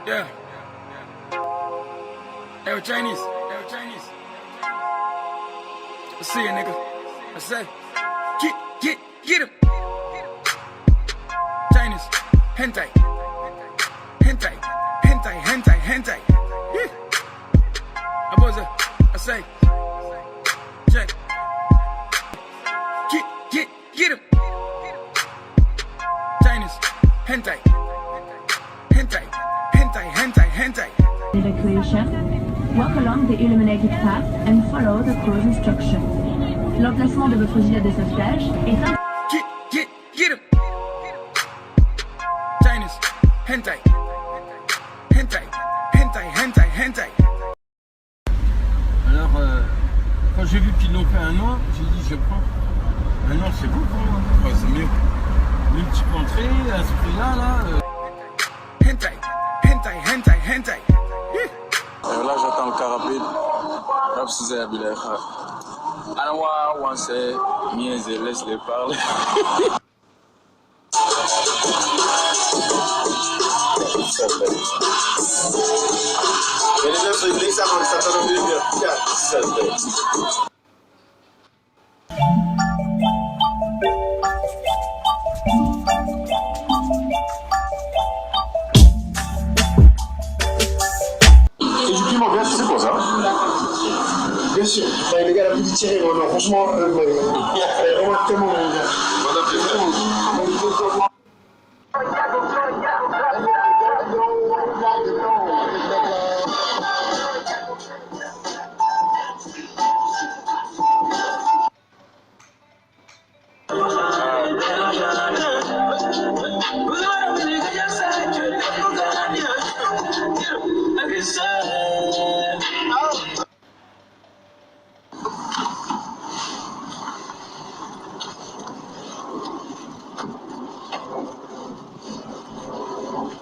Yeah. Hey, Chinese. Hey, Chinese. I see ya, nigga. I say, get him. Chinese. Hentai. Hentai. Yeah. I say, check. Get him. Chinese. Hentai. Evacuation. Walk along the illuminated path and follow the crew's instructions. L'emplacement de votre gilet de sauvetage est un... Get him. Chinese. Hentai. Alors, quand j'ai vu qu'ils l'ont fait un an, j'ai dit je prends. Un an c'est beaucoup, hein. Ouais, c'est mieux. Multiple entrée, à ce prix-là, Hentai. Là j'attends le car rapide. Rap Cizé Abilay. Anawa Wanse, Mieze, laisse-les parler. Et du piment, bien sûr, c'est quoi ça? Bien sûr. Les gars, la petite tirée, non, franchement, elle est vraiment tellement bien.